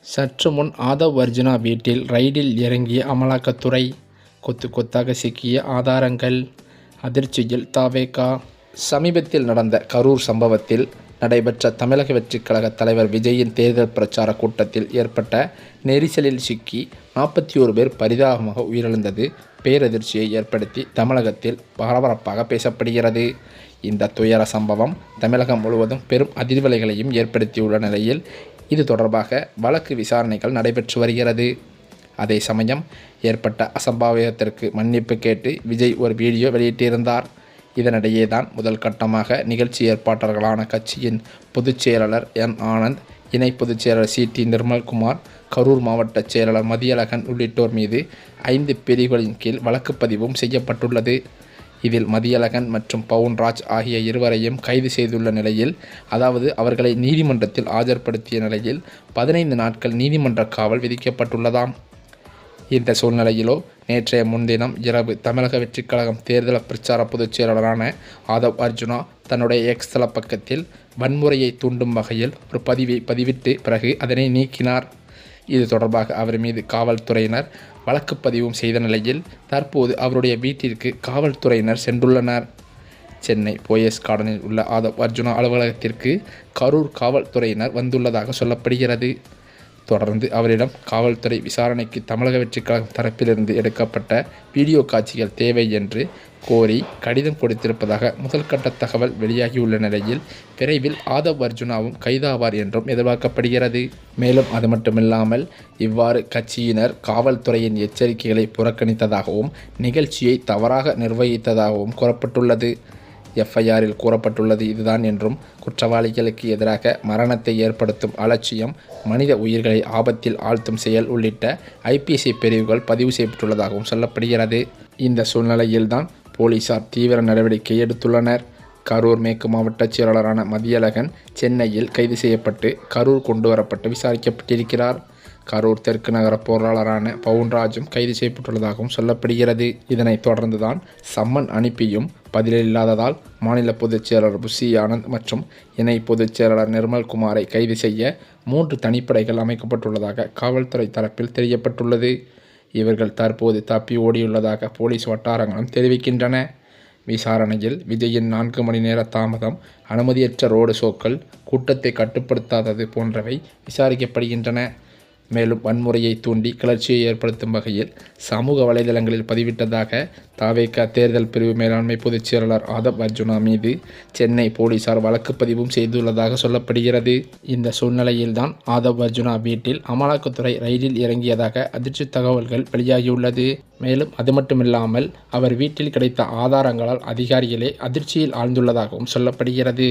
சற்று முன் ஆதவ் அர்ஜுனா வீட்டில் ரைடில் இறங்கிய அமலாக்கத்துறை. கொத்து கொத்தாக சிக்கிய ஆதாரங்கள். அதிர்ச்சியில் தாவேகா. சமீபத்தில் நடந்த கரூர் சம்பவத்தில் நடைபெற்ற தமிழக வெற்றிக் கழக தலைவர் விஜயின் தேர்தல் பிரச்சார கூட்டத்தில் ஏற்பட்ட நெரிசலில் சிக்கி 41 பேர் பரிதாபமாக உயிரிழந்தது பேரதிர்ச்சியை ஏற்படுத்தி தமிழகத்தில் பரபரப்பாக பேசப்படுகிறது. இந்த துயர சம்பவம் தமிழகம் முழுவதும் பெரும் அதிர்வலைகளையும் ஏற்படுத்தியுள்ள நிலையில் இது தொடர்பாக வழக்கு விசாரணைகள் நடைபெற்று வருகிறது. அதே சமயம் ஏற்பட்ட அசம்பாவிதத்திற்கு மன்னிப்பு கேட்டு விஜய் ஒரு வீடியோ வெளியிட்டிருந்தார். இதனிடையே தான் முதல் கட்டமாக நிகழ்ச்சி ஏற்பாட்டாளர்களான கட்சியின் பொதுச் செயலாளர் என். ஆனந்த், இணை பொதுச் செயலாளர் சி.டி. நிர்மல்குமார், கரூர் மாவட்ட செயலாளர் மதியழகன் உள்ளிட்டோர் மீது 5 பிரிவுகளின் கீழ் வழக்கு பதிவும் செய்யப்பட்டுள்ளது. இதில் மதியழகன் மற்றும் பவுன்ராஜ் ஆகிய இருவரையும் கைது செய்துள்ள நிலையில், அதாவது அவர்களை நீதிமன்றத்தில் ஆஜர்படுத்திய நிலையில் 15 நாட்கள் நீதிமன்ற காவல் விதிக்கப்பட்டுள்ளதாம். இந்த சூழ்நிலையிலோ நேற்றைய முன்தினம் இரவு தமிழக வெற்றிக் கழகம் தேர்தல் பிரச்சார பொதுச் செயலாளரான ஆதவ் அர்ஜுனா தன்னுடைய எக்ஸ் தள பக்கத்தில் வன்முறையை தூண்டும் வகையில் ஒரு பதிவை பதிவிட்டு பிறகு அதனை நீக்கினார். இது தொடர்பாக அவர் மீது காவல்துறையினர் வழக்கு பதிவும் செய்த நிலையில் தற்போது அவருடைய வீட்டிற்கு காவல்துறையினர் சென்றுள்ளனர். சென்னை போயஸ் கார்டனில் உள்ள ஆதவ் அர்ஜுனா அலுவலகத்திற்கு கரூர் காவல்துறையினர் வந்துள்ளதாக சொல்லப்படுகிறது. தொடர்ந்து அவரிடம் காவல்துறை விசாரணைக்கு தமிழக வெற்றிக் கழகம் தரப்பிலிருந்து எடுக்கப்பட்ட வீடியோ காட்சிகள் தேவை என்று கோரி கடிதம் கொடுத்திருப்பதாக முதல்கட்ட தகவல் வெளியாகியுள்ள நிலையில் விரைவில் ஆதவ் அர்ஜுனாவும் கைதாவார் என்றும் எதிர்பார்க்கப்படுகிறது. மேலும் அது மட்டுமில்லாமல் இவ்வாறு கட்சியினர் காவல்துறையின் எச்சரிக்கைகளை புறக்கணித்ததாகவும் நிகழ்ச்சியை தவறாக நிர்வகித்ததாகவும் கூறப்பட்டுள்ளது. எஃப்ஐஆரில் கூறப்பட்டுள்ளது இதுதான் என்றும் குற்றவாளிகளுக்கு எதிராக மரணத்தை ஏற்படுத்தும் அலட்சியம், மனித உயிர்களை ஆபத்தில் ஆழ்த்தும் செயல் உள்ளிட்ட ஐபிசி பிரிவுகள் பதிவு செய்யப்பட்டுள்ளதாகவும் சொல்லப்படுகிறது. இந்த சூழ்நிலையில்தான் போலீசார் தீவிர நடவடிக்கை எடுத்துள்ளனர். கரூர் மேற்கு மாவட்ட செயலாளரான மதியழகன் சென்னையில் கைது செய்யப்பட்டு கரூர் கொண்டு வரப்பட்டு விசாரிக்கப்பட்டிருக்கிறார். கரூர் தெற்கு நகர பொருளாளரான பவுன்ராஜும் கைது செய்யப்பட்டுள்ளதாகவும் சொல்லப்படுகிறது. இதனைத் தொடர்ந்துதான் சம்மன் அனுப்பியும் பதிலில்லாததால் மாநில பொதுச் செயலாளர் புஷி ஆனந்த் மற்றும் இணை பொதுச் செயலாளர் நிர்மல்குமாரை கைது செய்ய 3 தனிப்படைகள் அமைக்கப்பட்டுள்ளதாக காவல்துறை தரப்பில் தெரியப்பட்டுள்ளது. இவர்கள் தற்போது தப்பி ஓடியுள்ளதாக போலீஸ் வட்டாரங்களும் தெரிவிக்கின்றன. விசாரணையில் விஜயின் 4 மணி நேர தாமதம், அனுமதியற்ற ரோடு ஷோக்கள், கூட்டத்தை கட்டுப்படுத்தாதது போன்றவை விசாரிக்கப்படுகின்றன. மேலும் வன்முறையை தூண்டி கிளர்ச்சியை ஏற்படுத்தும் வகையில் சமூக வலைதளங்களில் பதிவிட்டதாக தாவேகா தேர்தல் பிரிவு மேலாண்மை பொதுச் செயலாளர் ஆதவ் அர்ஜுனா மீது சென்னை போலீசார் வழக்கு பதிவும் செய்துள்ளதாக சொல்லப்படுகிறது. இந்த சூழ்நிலையில்தான் ஆதவ் அர்ஜுனா வீட்டில் அமலாக்கத்துறை ரைடில் இறங்கியதாக அதிர்ச்சி தகவல்கள் வெளியாகியுள்ளது. மேலும் அது மட்டுமில்லாமல் அவர் வீட்டில் கிடைத்த ஆதாரங்களால் அதிகாரிகளே அதிர்ச்சியில் ஆழ்ந்துள்ளதாகவும் சொல்லப்படுகிறது.